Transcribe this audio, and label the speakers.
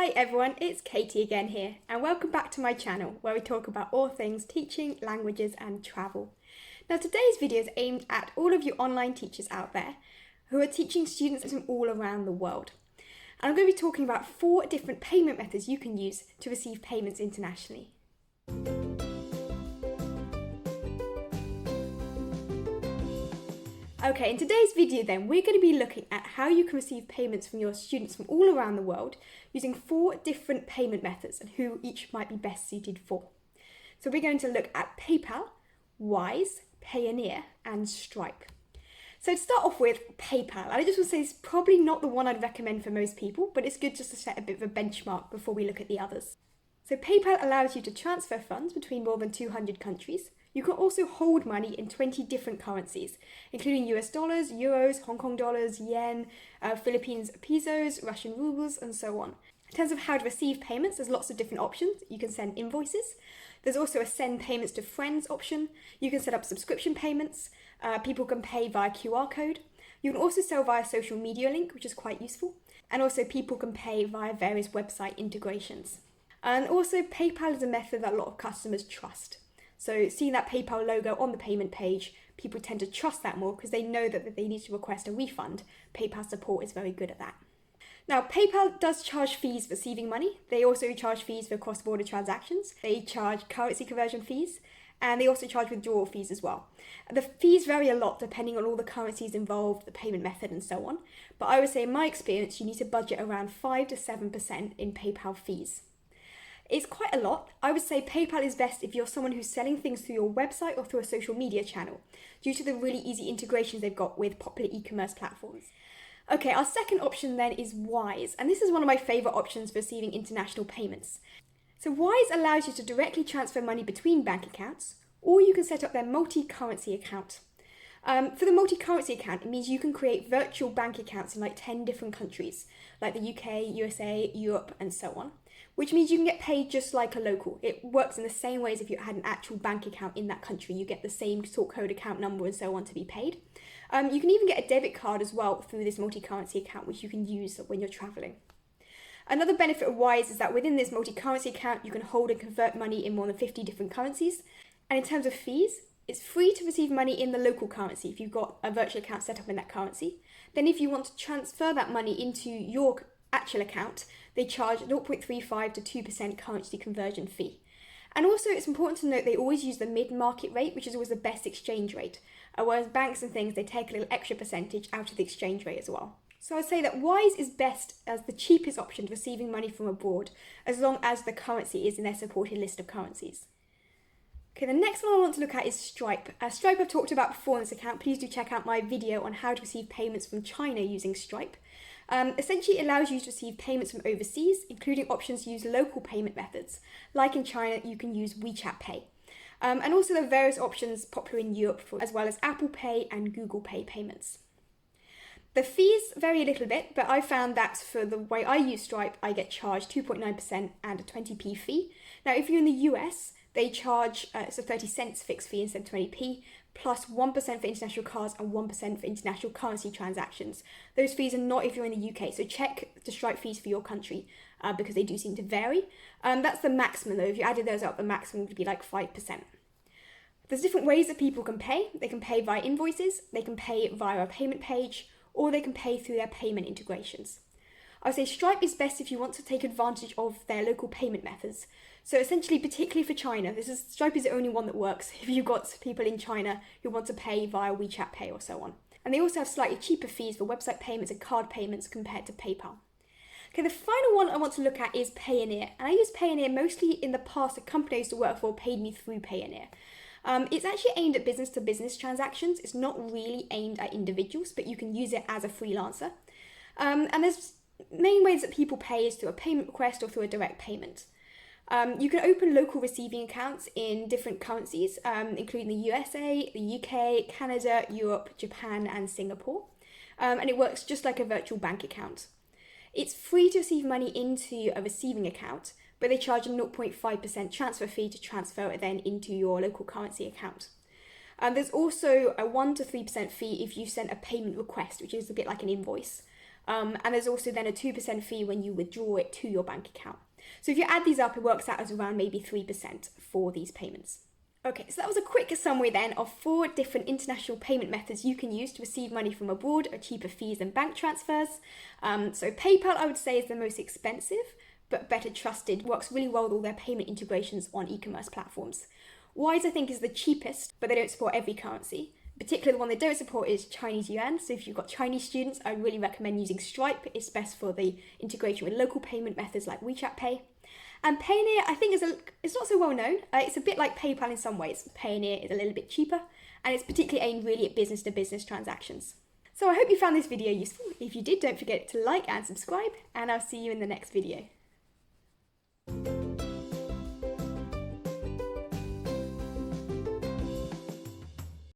Speaker 1: Hi everyone, it's Katie again here, and welcome back to my channel where we talk about all things teaching, languages and travel. Now today's video is aimed at all of you online teachers out there who are teaching students from all around the world. And I'm going to be talking about 4 different payment methods you can use to receive payments internationally. Okay, in today's video then, we're going to be looking at how you can receive payments from your students from all around the world using 4 different payment methods and who each might be best suited for. So we're going to look at PayPal, Wise, Payoneer and Stripe. So to start off with PayPal, I just want to say it's probably not the one I'd recommend for most people, but it's good just to set a bit of a benchmark before we look at the others. So PayPal allows you to transfer funds between more than 200 countries. You can also hold money in 20 different currencies, including US dollars, euros, Hong Kong dollars, yen, Philippines pesos, Russian rubles, and so on. In terms of how to receive payments, there's lots of different options. You can send invoices. There's also a send payments to friends option. You can set up subscription payments. People can pay via QR code. You can also sell via social media link, which is quite useful. And also people can pay via various website integrations. And also PayPal is a method that a lot of customers trust. So seeing that PayPal logo on the payment page, people tend to trust that more because they know that if they need to request a refund, PayPal support is very good at that. Now, PayPal does charge fees for receiving money. They also charge fees for cross-border transactions. They charge currency conversion fees, and they also charge withdrawal fees as well. The fees vary a lot depending on all the currencies involved, the payment method and so on. But I would say in my experience, you need to budget around 5 to 7% in PayPal fees. It's quite a lot. I would say PayPal is best if you're someone who's selling things through your website or through a social media channel, due to the really easy integrations they've got with popular e-commerce platforms. Okay, our second option then is Wise, and this is one of my favourite options for receiving international payments. So Wise allows you to directly transfer money between bank accounts, or you can set up their multi-currency account. For the multi-currency account, it means you can create virtual bank accounts in like 10 different countries, like the UK, USA, Europe, and so on, which means you can get paid just like a local. It works in the same way as if you had an actual bank account in that country. You get the same sort code, account number, and so on to be paid. You can even get a debit card as well through this multi-currency account, which you can use when you're traveling. Another benefit of Wise is that within this multi-currency account, you can hold and convert money in more than 50 different currencies. And in terms of fees, it's free to receive money in the local currency if you've got a virtual account set up in that currency. Then if you want to transfer that money into your actual account, they charge 0.35 to 2% currency conversion fee. And also it's important to note they always use the mid-market rate, which is always the best exchange rate. Whereas banks and things, they take a little extra percentage out of the exchange rate as well. So I'd say that Wise is best as the cheapest option to receiving money from abroad, as long as the currency is in their supported list of currencies. Okay, the next one I want to look at is Stripe. Stripe I've talked about before in this account. Please do check out my video on how to receive payments from China using Stripe. Essentially, it allows you to receive payments from overseas, including options to use local payment methods. Like in China, you can use WeChat Pay. And also there are various options popular in Europe, as well as Apple Pay and Google Pay payments. The fees vary a little bit, but I found that for the way I use Stripe, I get charged 2.9% and a 20p fee. Now, if you're in the US, they charge it's a 30 cents fixed fee instead of 20p, plus 1% for international cards and 1% for international currency transactions. Those fees are not if you're in the UK, so check the Stripe fees for your country because they do seem to vary. That's the maximum though. If you added those up, the maximum would be like 5%. There's different ways that people can pay. They can pay via invoices, they can pay via a payment page, or they can pay through their payment integrations. I would say Stripe is best if you want to take advantage of their local payment methods. So essentially, particularly for China, Stripe is the only one that works if you've got people in China who want to pay via WeChat Pay or so on. And they also have slightly cheaper fees for website payments and card payments compared to PayPal. Okay, the final one I want to look at is Payoneer. And I use Payoneer mostly in the past. A company I used to work for paid me through Payoneer. It's actually aimed at business-to-business transactions. It's not really aimed at individuals, but you can use it as a freelancer. And there's main ways that people pay is through a payment request or through a direct payment. You can open local receiving accounts in different currencies, including the USA, the UK, Canada, Europe, Japan, and Singapore. And it works just like a virtual bank account. It's free to receive money into a receiving account, but they charge a 0.5% transfer fee to transfer it then into your local currency account. There's also a 1 to 3% fee if you send a payment request, which is a bit like an invoice. And there's also then a 2% fee when you withdraw it to your bank account. So if you add these up, it works out as around maybe 3% for these payments. Okay, so that was a quick summary then of 4 different international payment methods you can use to receive money from abroad at cheaper fees than bank transfers. So PayPal, I would say, is the most expensive, but better trusted, works really well with all their payment integrations on e-commerce platforms. Wise, I think, is the cheapest, but they don't support every currency. Particularly the one they don't support is Chinese yuan. So if you've got Chinese students, I really recommend using Stripe. It's best for the integration with local payment methods like WeChat Pay. And Payoneer, I think, it's not so well known. It's a bit like PayPal in some ways. Payoneer is a little bit cheaper, and it's particularly aimed really at business-to-business transactions. So I hope you found this video useful. If you did, don't forget to like and subscribe, and I'll see you in the next video.